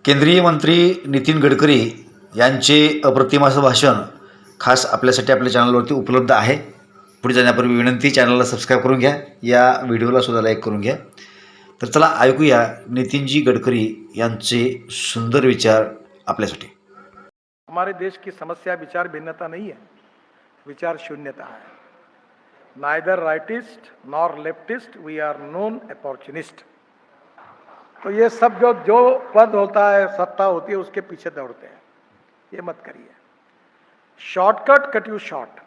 केंद्रीय मंत्री नितीन गडकरी यांचे अप्रतिम असं भाषण खास आपल्यासाठी आपल्या चॅनलवरती उपलब्ध आहे. पुढे जाण्यापूर्वी विनंती, चॅनलला सबस्क्राईब करून घ्या, या व्हिडिओला सुद्धा लाईक करून घ्या. तर चला ऐकूया नितीनजी गडकरी यांचे सुंदर विचार आपल्यासाठी. हमारे देश की समस्या विचार भिन्नता नहीं है, विचार शून्यता है. Neither rightist nor leftist, we are non opportunist. तो ये सब जो पद होता है, सत्ता होती है, उसके पीछे दौड़ते हैं. ये मत करिए. Shortcut cut you short.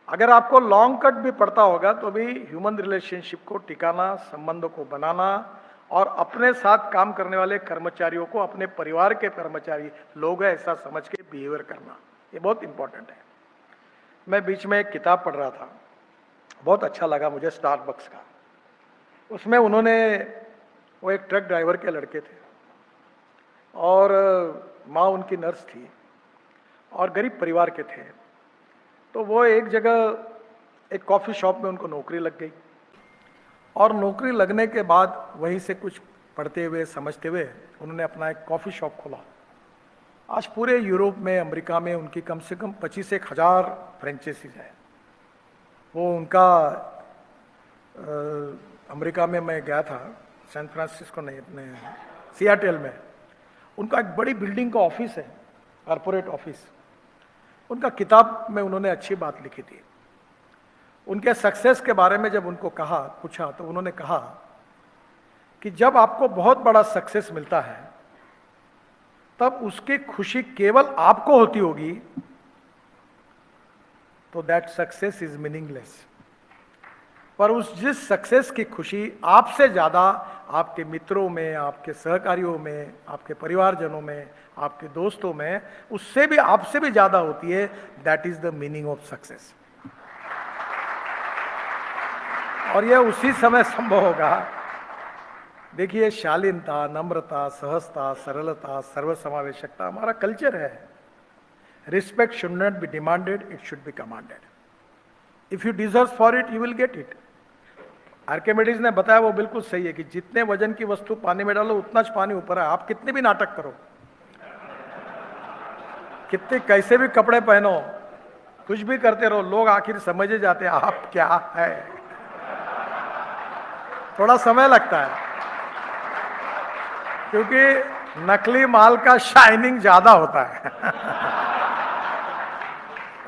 अगर आपको लॉन्ग कट भी पड़ता होगा तो भी ह्यूमन रिलेशनशिप को टिकाना, संबंधों को बनाना और अपने साथ काम करने वाले कर्मचारियों को अपने परिवार के कर्मचारी लोग हैं ऐसा समझ के बिहेवियर करना, ये बहुत इंपॉर्टेंट है. मैं बीच में एक किताब पढ़ रहा था, बहुत अच्छा लगा मुझे, स्टारबक्स का. उसमें उन्होंने, वो एक ट्रक ड्राइवर के लड़के थे और माँ उनकी नर्स थी और गरीब परिवार के थे. तो वो एक जगह एक कॉफ़ी शॉप में उनको नौकरी लग गई और नौकरी लगने के बाद वहीं से कुछ पढ़ते हुए समझते हुए उन्होंने अपना एक कॉफ़ी शॉप खोला. आज पूरे यूरोप में, अमेरिका में उनकी कम से कम 25,000 फ्रेंचाइजीज है. वो उनका अमेरिका में मैं गया था, सैन फ्रांसिस्को नहीं, अपने सियाटल में. उनका एक बड़ी बिल्डिंग का ऑफिस है, कॉरपोरेट ऑफिस. उनका किताब में उन्होंने अच्छी बात लिखी थी. उनके सक्सेस के बारे में जब उनको पूछा तो उन्होंने कहा कि जब आपको बहुत बड़ा सक्सेस मिलता है तब उसकी खुशी केवल आपको होती होगी तो दैट सक्सेस इज मीनिंगलेस. पर जिस सक्सेस की खुशी आपसे ज़्यादा आपके मित्रों में, आपके सहकारियों में, आपके परिवारजनों में, आपके दोस्तों में, उससे भी आपसे भी ज़्यादा होती है, that is the meaning of success. और यह उसी समय संभव होगा. देखिए, शालीनता, नम्रता, सहजता, सरलता, सर्वसमावेशकता हमारा कल्चर है. Respect should not be demanded, it should be commanded. If you deserve for it, you will get it. Archimedes ने बताया, वो बिल्कुल सही है कि जितने वजन की वस्तु पानी में डालो उतना पानी ऊपर है. आप कितने भी नाटक करो, कितने कैसे भी कपड़े पहनो, कुछ भी करते रहो, लोग आखिर समझ जाते हैं आप क्या है. थोड़ा समय लगता है क्योंकि नकली माल का शाइनिंग ज्यादा होता है.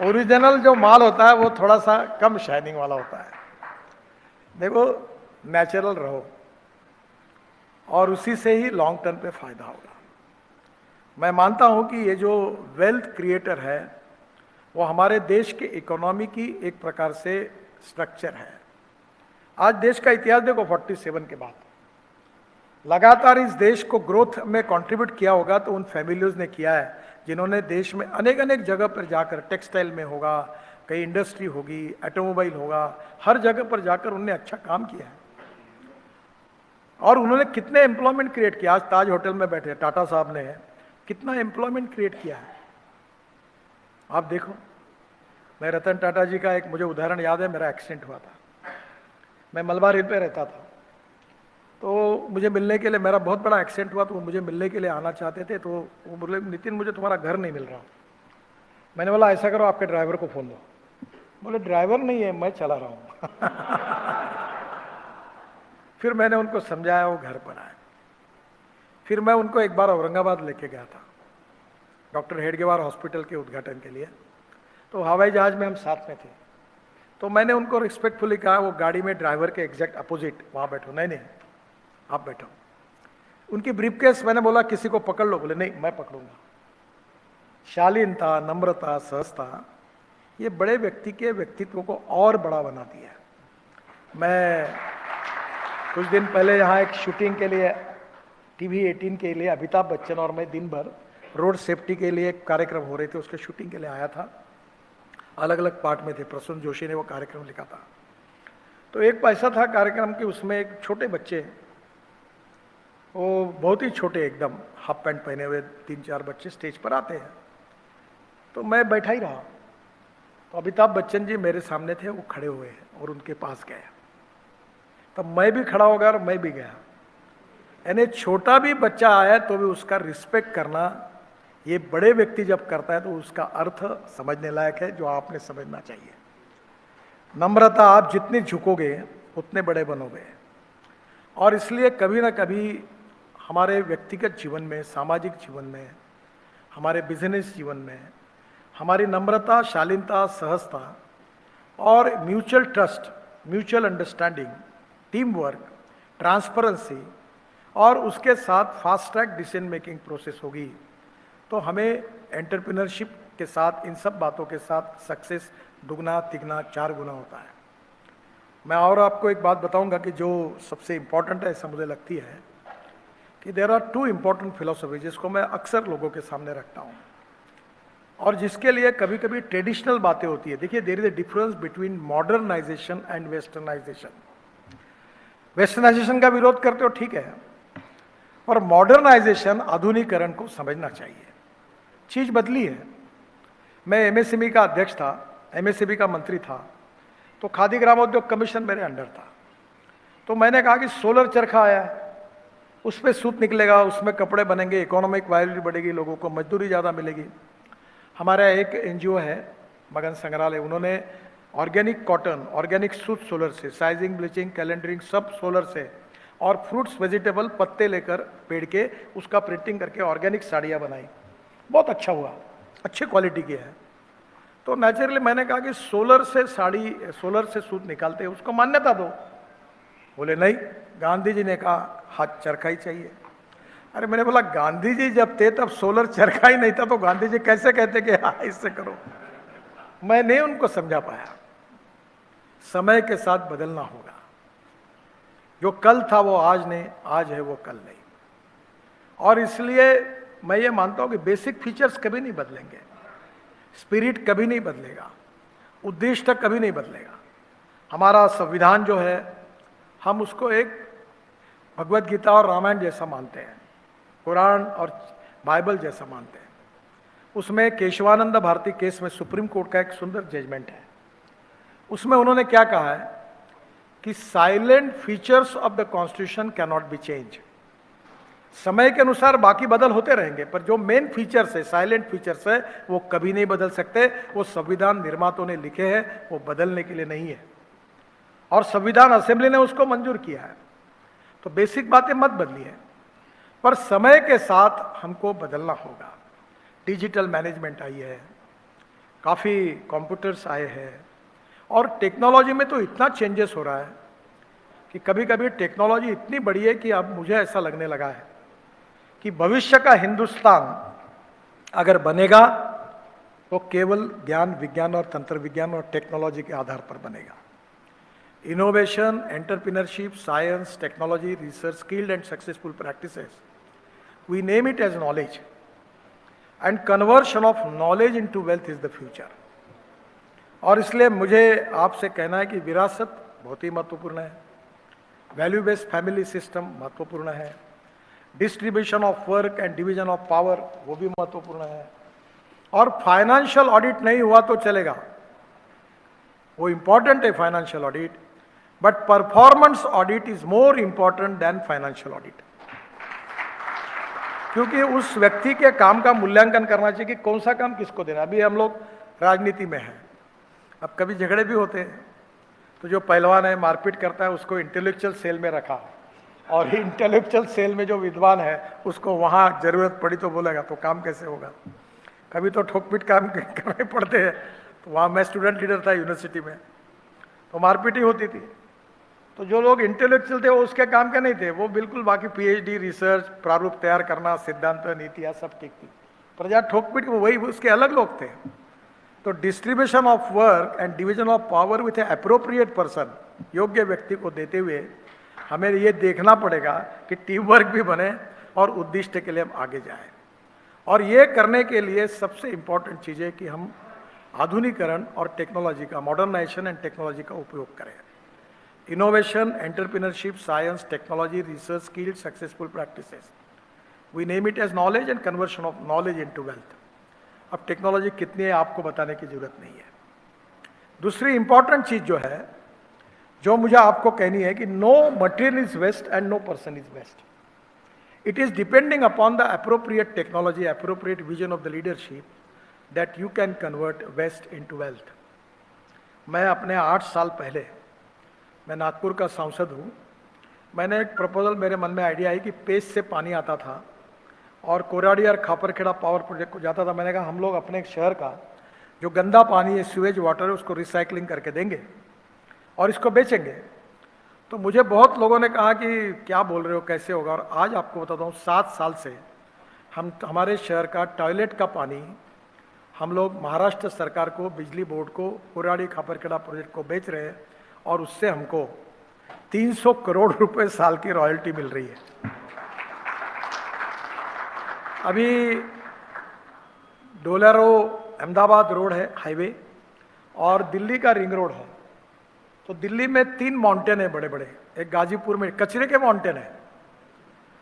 ओरिजिनल जो माल होता है वो थोड़ा सा कम शाइनिंग वाला होता है. देखो, नेचुरल रहो और उसी से ही लॉन्ग टर्म पे फायदा होगा. मैं मानता हूं कि ये जो वेल्थ क्रिएटर है वो हमारे देश के इकोनॉमी की एक प्रकार से स्ट्रक्चर है. आज देश का इतिहास देखो, 47 के बाद लगातार इस देश को ग्रोथ में कंट्रीब्यूट किया होगा तो उन फैमिलीज ने किया है जिन्होंने देश में अनेक अनेक जगह पर जाकर, टेक्सटाइल में होगा, कई इंडस्ट्री होगी, ऑटोमोबाइल होगा, हर जगह पर जाकर उन्होंने अच्छा काम किया है. और उन्होंने कितने एम्प्लॉयमेंट क्रिएट किया. आज ताज होटल में बैठे टाटा साहब ने कितना एम्प्लॉयमेंट क्रिएट किया है. आप देखो, मैं रतन टाटा जी का एक मुझे उदाहरण याद है. मेरा एक्सीडेंट हुआ था, मैं मलबार हिल पे रहता था, तो मुझे मिलने के लिए, मेरा बहुत बड़ा एक्सीडेंट हुआ तो मुझे मिलने के लिए आना चाहते थे. तो वो बोले, नितिन मुझे तुम्हारा घर नहीं मिल रहा. मैंने बोला ऐसा करो, आपके ड्राइवर को फ़ोन दो. बोले ड्राइवर नहीं है, मैं चला रहा हूँ. फिर मैंने उनको समझाया, वो घर पर आए. फिर मैं उनको एक बार औरंगाबाद लेके गया था डॉक्टर हेडगेवार हॉस्पिटल के उद्घाटन के लिए. तो हवाई जहाज में हम साथ में थे. तो मैंने उनको रिस्पेक्टफुली कहा, वो गाड़ी में ड्राइवर के एग्जैक्ट अपोजिट वहाँ बैठो. नहीं, आप बैठो. उनकी ब्रीफकेस मैंने बोला किसी को पकड़ लो. बोले नहीं, मैं पकड़ूंगा. शालीनता, नम्रता, सहजता ये बड़े व्यक्ति के व्यक्तित्व को और बड़ा बनाती है. मैं कुछ दिन पहले यहाँ एक शूटिंग के लिए, टीवी 18 के लिए, अमिताभ बच्चन और मैं दिन भर रोड सेफ्टी के लिए एक कार्यक्रम हो रहे थे, उसके शूटिंग के लिए आया था. अलग अलग पार्ट में थे. प्रसून जोशी ने वो कार्यक्रम लिखा था. तो एक ऐसा था कार्यक्रम कि उसमें एक छोटे बच्चे, वो बहुत ही छोटे, एकदम हाफ पैंट पहने हुए 3-4 बच्चे स्टेज पर आते हैं. तो मैं बैठा ही रहा. तो अमिताभ बच्चन जी मेरे सामने थे, वो खड़े हुए हैं और उनके पास गए. तब मैं भी खड़ा हो गया और मैं भी गया. यानी छोटा भी बच्चा आया तो भी उसका रिस्पेक्ट करना, ये बड़े व्यक्ति जब करता है तो उसका अर्थ समझने लायक है, जो आपने समझना चाहिए। नम्रता, आप जितनी झुकोगे उतने बड़े बनोगे। और इसलिए कभी ना कभी हमारे व्यक्तिगत जीवन में, सामाजिक जीवन में, हमारे बिजनेस जीवन में हमारी नम्रता, शालीनता, सहजता और mutual trust, mutual understanding, team work, transparency और उसके साथ fast track decision making process होगी, तो हमें एंटरप्रेन्योरशिप के साथ, इन सब बातों के साथ सक्सेस दुगना, तिगना, 4 गुना होता है। मैं और आपको एक बात बताऊंगा कि जो सबसे इम्पॉर्टेंट है, ऐसा मुझे लगती है कि देयर आर 2 इम्पॉर्टेंट फिलोसफी, जिसको मैं अक्सर लोगों के सामने रखता हूँ और जिसके लिए कभी कभी ट्रेडिशनल बातें होती है। देखिए, there is a difference between modernisation and westernisation. Westernisation का विरोध करते हो, ठीक है, और मॉडर्नाइजेशन, आधुनिकीकरण को समझना चाहिए। चीज बदली है। मैं एमएसएमई का अध्यक्ष था, एमएसएमई का मंत्री था, तो खादी ग्रामोद्योग कमीशन मेरे अंडर था। तो मैंने कहा कि सोलर चरखा आया है, उस पर सूत निकलेगा, उसमें कपड़े बनेंगे, इकोनॉमिक वायबिलिटी बढ़ेगी, लोगों को मजदूरी ज़्यादा मिलेगी। हमारा एक एनजीओ है मगन संग्रहालय, उन्होंने ऑर्गेनिक कॉटन, ऑर्गेनिक सूत सोलर से, साइजिंग, ब्लीचिंग, कैलेंडरिंग सब सोलर से, और फ्रूट्स, वेजिटेबल, पत्ते लेकर पेड़ के उसका प्रिंटिंग करके ऑर्गेनिक साड़ियाँ बनाई। बहुत अच्छा हुआ, अच्छी क्वालिटी की है। तो नेचुरली मैंने कहा कि सोलर से साड़ी, सोलर से सूत निकालते हैं, उसको मान्यता दो। बोले नहीं, गांधी जी ने कहा हाथ चरखा ही चाहिए। अरे मैंने बोला, गांधी जी जब थे तब सोलर चरखा ही नहीं था, तो गांधी जी कैसे कहते कि हाँ इससे करो। मैंने उनको समझा पाया, समय के साथ बदलना होगा। जो कल था वो आज नहीं, आज है वो कल नहीं। और इसलिए मैं ये मानता हूं कि बेसिक फीचर्स कभी नहीं बदलेंगे, स्पिरिट कभी नहीं बदलेगा, उद्देश्य कभी नहीं बदलेगा। हमारा संविधान जो है, हम उसको एक भगवत गीता और रामायण जैसा मानते हैं, कुरान और बाइबल जैसा मानते हैं। उसमें केशवानंद भारती केस में सुप्रीम कोर्ट का एक सुंदर जजमेंट है। उसमें उन्होंने क्या कहा है कि salient features of the constitution can not be change. समय के अनुसार बाकी बदल होते रहेंगे, पर जो मेन फीचर्स है, साइलेंट फीचर्स है, वो कभी नहीं बदल सकते। वो संविधान निर्माताओं ने लिखे हैं, वो बदलने के लिए नहीं है, और संविधान असेंबली ने उसको मंजूर किया है। तो बेसिक बातें मत बदलिए, पर समय के साथ हमको बदलना होगा। डिजिटल मैनेजमेंट आई है, काफ़ी कंप्यूटर्स आए हैं, और टेक्नोलॉजी में तो इतना चेंजेस हो रहा है कि कभी कभी टेक्नोलॉजी इतनी बड़ी है कि अब मुझे ऐसा लगने लगा है कि भविष्य का हिंदुस्तान अगर बनेगा तो केवल ज्ञान, विज्ञान और तंत्र विज्ञान और टेक्नोलॉजी के आधार पर बनेगा। Innovation, entrepreneurship, science, technology, research, skilled and successful practices, we name it as knowledge, and conversion of knowledge into wealth is the future. और इसलिए मुझे आपसे कहना है कि विरासत बहुत ही महत्वपूर्ण है, वैल्यू बेस्ड फैमिली सिस्टम महत्वपूर्ण है, distribution of work and division of power वो भी महत्वपूर्ण है, और फाइनेंशियल ऑडिट नहीं हुआ तो चलेगा, वो इंपॉर्टेंट है financial audit, but performance audit is more important than financial audit. क्योंकि उस व्यक्ति के काम का मूल्यांकन करना चाहिए कि कौन सा काम किसको देना। अभी हम लोग राजनीति में हैं, अब कभी झगड़े भी होते हैं, तो जो पहलवान है मारपीट करता है उसको इंटेलेक्चुअल सेल में रखा, और इंटेलेक्चुअल सेल में जो विद्वान है उसको वहाँ जरूरत पड़ी तो बोलेगा, तो काम कैसे होगा। कभी तो ठोक-पीट काम करने पड़ते हैं। तो वहाँ मैं स्टूडेंट लीडर था यूनिवर्सिटी में, तो मारपीट ही होती थी। तो जो लोग इंटेलेक्चुअल थे वो उसके काम के नहीं थे, वो बिल्कुल बाकी पीएचडी, रिसर्च, प्रारूप तैयार करना, सिद्धांत, नीतियाँ सब ठीक थी, पर जहाँ ठोक-पीट वही उसके अलग लोग थे। तो distribution of work and division of power with A appropriate person, योग्य व्यक्ति को देते हुए हमें ये देखना पड़ेगा कि टीम वर्क भी बने और उद्देश्य के लिए हम आगे जाएं। और ये करने के लिए सबसे इम्पॉर्टेंट चीज़ है कि हम आधुनिकीकरण और टेक्नोलॉजी का, मॉडर्नाइजेशन एंड टेक्नोलॉजी का उपयोग करें। Innovation, entrepreneurship, science, technology, research, skilled, successful practices, we name it as knowledge and conversion of knowledge into wealth. अब टेक्नोलॉजी कितनी है आपको बताने की जरूरत नहीं है। दूसरी इंपॉर्टेंट चीज जो है, जो मुझे आपको कहनी है कि no material is waste and no person is waste. It is depending upon the appropriate technology, appropriate vision of the leadership that you can convert waste into wealth. मैं अपने 8 साल पहले, मैं नागपुर का सांसद हूँ, मैंने एक प्रपोजल, मेरे मन में आइडिया आई कि पेस्ट से पानी आता था और कोराडी और खापरखेड़ा पावर प्रोजेक्ट को जाता था। मैंने कहा हम लोग अपने शहर का जो गंदा पानी है, सीवेज वाटर है, उसको रिसाइकलिंग करके देंगे और इसको बेचेंगे। तो मुझे बहुत लोगों ने कहा कि क्या बोल रहे हो, कैसे होगा। और आज आपको बताता हूँ, 7 साल से हम हमारे शहर का टॉयलेट का पानी हम लोग महाराष्ट्र सरकार को, बिजली बोर्ड को, कोराडी खापरखेड़ा प्रोजेक्ट को बेच रहे हैं और उससे हमको 300 करोड़ रुपए साल की रॉयल्टी मिल रही है। अभी डोलेरो अहमदाबाद रोड है, हाईवे, और दिल्ली का रिंग रोड है। तो दिल्ली में 3 माउंटेन है बड़े बड़े, एक गाजीपुर में कचरे के माउंटेन है।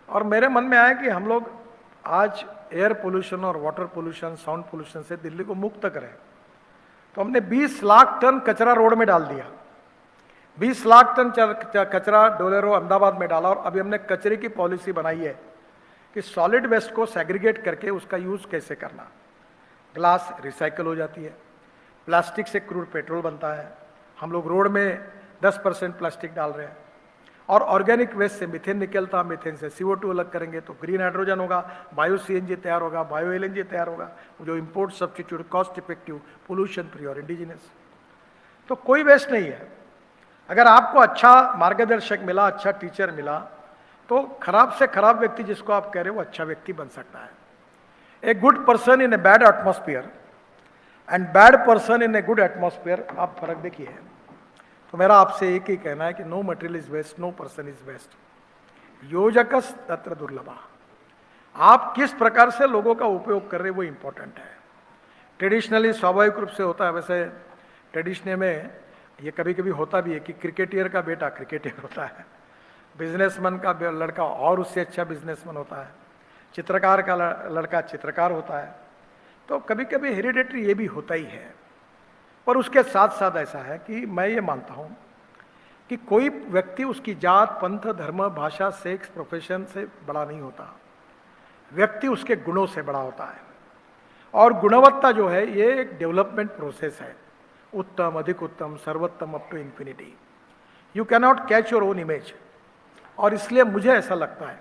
और मेरे मन में आया कि हम लोग आज एयर पोल्यूशन और वाटर पोल्यूशन, साउंड पोल्यूशन से दिल्ली को मुक्त करें। तो हमने 20 लाख टन कचरा रोड में डाल दिया, 20 लाख टन कचरा डोलेरो अहमदाबाद में डाला। और अभी हमने कचरे की पॉलिसी बनाई है कि सॉलिड वेस्ट को सेग्रीगेट करके उसका यूज कैसे करना। ग्लास रिसाइकल हो जाती है, प्लास्टिक से क्रूड पेट्रोल बनता है, हम लोग रोड में 10% प्लास्टिक डाल रहे हैं। और ऑर्गेनिक वेस्ट से मीथेन निकलता, मीथेन से CO2 अलग करेंगे तो ग्रीन हाइड्रोजन होगा, बायो CNG तैयार होगा, बायो LNG तैयार होगा, जो import substitute, cost effective, pollution free और इंडिजिनस। तो कोई वेस्ट नहीं है। अगर आपको अच्छा मार्गदर्शक मिला, अच्छा टीचर मिला, तो खराब से खराब व्यक्ति जिसको आप कह रहे हो वो अच्छा व्यक्ति बन सकता है। A good person in a bad atmosphere and bad person in a good atmosphere, आप फर्क देखिए। तो मेरा आपसे एक ही कहना है कि no material is waste, no person is waste, योजकस तत्र दुर्लभा। आप किस प्रकार से लोगों का उपयोग कर रहे हैं वो इंपॉर्टेंट है। ट्रेडिशनली स्वाभाविक रूप से होता है, वैसे ट्रेडिशनल में ये कभी कभी होता भी है कि क्रिकेटियर का बेटा क्रिकेटियर होता है, बिजनेसमैन का लड़का और उससे अच्छा बिजनेसमैन होता है, चित्रकार का लड़का चित्रकार होता है। तो कभी कभी हेरिडेटरी ये भी होता ही है। पर उसके साथ साथ ऐसा है कि मैं ये मानता हूँ कि कोई व्यक्ति उसकी जात, पंथ, धर्म, भाषा, सेक्स, प्रोफेशन से बड़ा नहीं होता, व्यक्ति उसके गुणों से बड़ा होता है। और गुणवत्ता जो है ये एक डेवलपमेंट प्रोसेस है, उत्तम, अधिक उत्तम, सर्वोत्तम, up to infinity. You can not catch your own image. और इसलिए मुझे ऐसा लगता है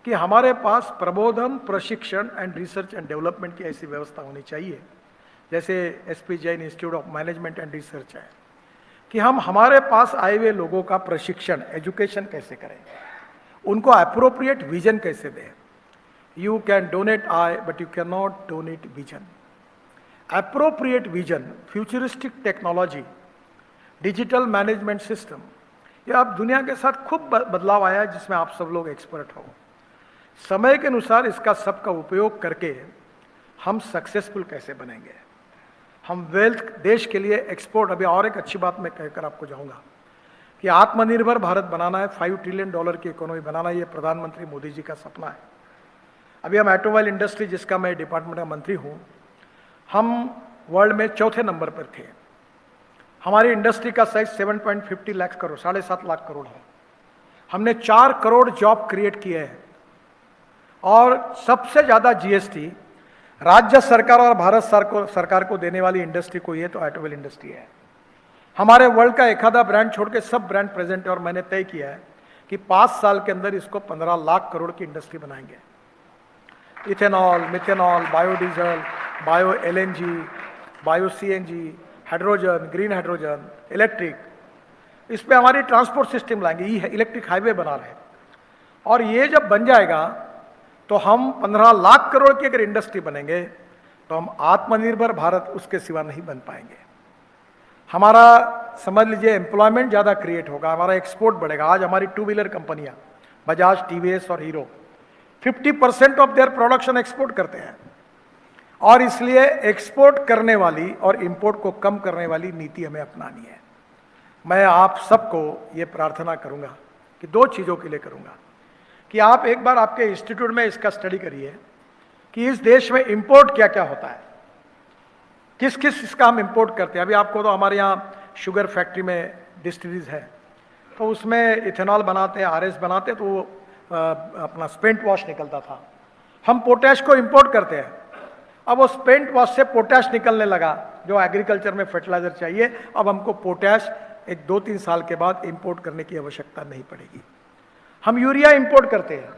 कि हमारे पास प्रबोधन, प्रशिक्षण एंड रिसर्च एंड डेवलपमेंट की ऐसी व्यवस्था होनी चाहिए, जैसे SP Jain institute of management and research है, कि हम हमारे पास आए हुए लोगों का प्रशिक्षण, एजुकेशन कैसे करें, उनको अप्रोप्रिएट विजन कैसे दें। You can donate I but you can not donate vision. Appropriate vision, futuristic technology, digital management system, ये अब दुनिया के साथ खूब बदलाव आया है जिसमें आप सब लोग एक्सपर्ट हो। समय के अनुसार इसका सबका उपयोग करके हम सक्सेसफुल कैसे बनेंगे, हम वेल्थ देश के लिए एक्सपोर्ट। अभी और एक अच्छी बात मैं कहकर आपको जाऊंगा कि आत्मनिर्भर भारत बनाना है, $5 ट्रिलियन की इकोनॉमी बनाना है, ये प्रधानमंत्री मोदी जी का सपना है। अभी हम ऑटोमोबाइल इंडस्ट्री, जिसका मैं डिपार्टमेंट का मंत्री हूँ, हम वर्ल्ड में 4थे नंबर पर थे। हमारी इंडस्ट्री का साइज 7.50 लाख करोड़, 7.5 लाख करोड़ है। हमने 4 करोड़ जॉब क्रिएट किए हैं। और सबसे ज़्यादा GST राज्य सरकार और भारत सरकार को देने वाली इंडस्ट्री कोई है तो ऑटोमोबाइल इंडस्ट्री है। हमारे वर्ल्ड का एक आधा ब्रांड छोड़ के सब ब्रांड प्रेजेंट है। और मैंने तय किया है कि 5 साल के अंदर इसको 15 लाख करोड़ की इंडस्ट्री बनाएंगे। Ethanol, methanol, biodiesel, bio LNG, bio CNG, hydrogen, green hydrogen, electric, इस पर हमारी ट्रांसपोर्ट सिस्टम लाएंगे। इलेक्ट्रिक हाईवे बना रहे हैं। और ये जब बन जाएगा तो हम 15 लाख करोड़ की अगर इंडस्ट्री बनेंगे तो हम आत्मनिर्भर भारत उसके सिवा नहीं बन पाएंगे। हमारा समझ लीजिए एम्प्लॉयमेंट ज़्यादा क्रिएट होगा, हमारा एक्सपोर्ट बढ़ेगा। आज हमारी 2 व्हीलर कंपनियां बजाज, TVS और hero 50% of their production export करते हैं। और इसलिए एक्सपोर्ट करने वाली और इंपोर्ट को कम करने वाली नीति हमें अपनानी है। मैं आप सबको ये प्रार्थना करूंगा कि 2 चीज़ों के लिए करूंगा कि आप एक बार आपके इंस्टीट्यूट में इसका स्टडी करिए कि इस देश में इंपोर्ट क्या क्या होता है, किस किस इसका हम इंपोर्ट करते हैं। अभी आपको तो हमारे यहाँ शुगर फैक्ट्री में डिस्टिलरीज है, तो उसमें इथेनॉल बनाते हैं, RS बनाते हैं, तो वो अपना स्पेंट वॉश निकलता था। हम पोटैश को इंपोर्ट करते हैं। अब वो स्पेंट वॉश से पोटैश निकलने लगा, जो एग्रीकल्चर में फर्टिलाइजर चाहिए। अब हमको पोटैश एक 2-3 साल के बाद इंपोर्ट करने की आवश्यकता नहीं पड़ेगी। हम यूरिया इंपोर्ट करते हैं।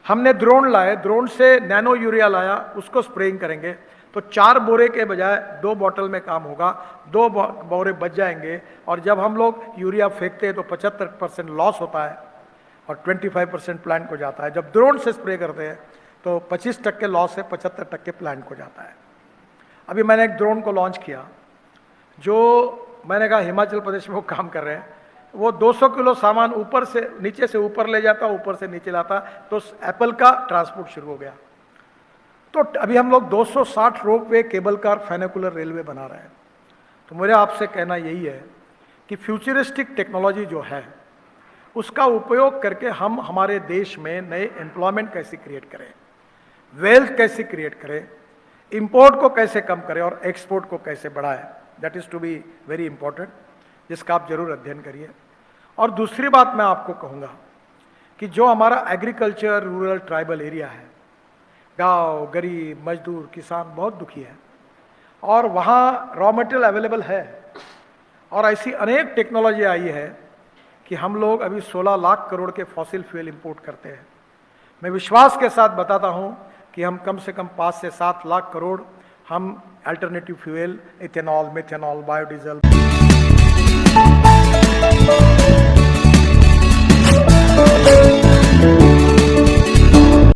हमने ड्रोन लाए, ड्रोन से नैनो यूरिया लाया, उसको स्प्रेइंग करेंगे तो 4 बोरे के बजाय 2 बॉटल में काम होगा, 2 बोरे बच जाएंगे। और जब हम लोग यूरिया फेंकते हैं तो 75% लॉस होता है और 25% प्लांट को जाता है। जब ड्रोन से स्प्रे करते हैं तो 25% लॉस है, 75% प्लांट को जाता है। अभी मैंने एक ड्रोन को लॉन्च किया, जो मैंने कहा हिमाचल प्रदेश में वो काम कर रहे हैं। वो 200 किलो सामान ऊपर से नीचे से ऊपर ले जाता, ऊपर से नीचे लाता, तो एप्पल का ट्रांसपोर्ट शुरू हो गया। तो अभी हम लोग 260 रोपवे, केबल कार, फेनिकुलर रेलवे बना रहे हैं। तो मेरा आपसे कहना यही है कि फ्यूचरिस्टिक टेक्नोलॉजी जो है उसका उपयोग करके हम हमारे देश में नए एम्प्लॉयमेंट कैसे क्रिएट करें, वेल्थ कैसे क्रिएट करें, इंपोर्ट को कैसे कम करें और एक्सपोर्ट को कैसे बढ़ाएं। That is to be very important, जिसका आप जरूर अध्ययन करिए। और दूसरी बात मैं आपको कहूँगा कि जो हमारा एग्रीकल्चर, रूरल, ट्राइबल एरिया है, गांव, गरीब, मजदूर, किसान बहुत दुखी है और वहाँ रॉ मटेरियल अवेलेबल है और ऐसी अनेक टेक्नोलॉजी आई है कि हम लोग अभी 16 लाख करोड़ के फॉसिल फ्यूल इंपोर्ट करते हैं। मैं विश्वास के साथ बताता हूँ कि हम कम से कम 5 से 7 लाख करोड़ हम alternative fuel, ethanol, methanol, biodiesel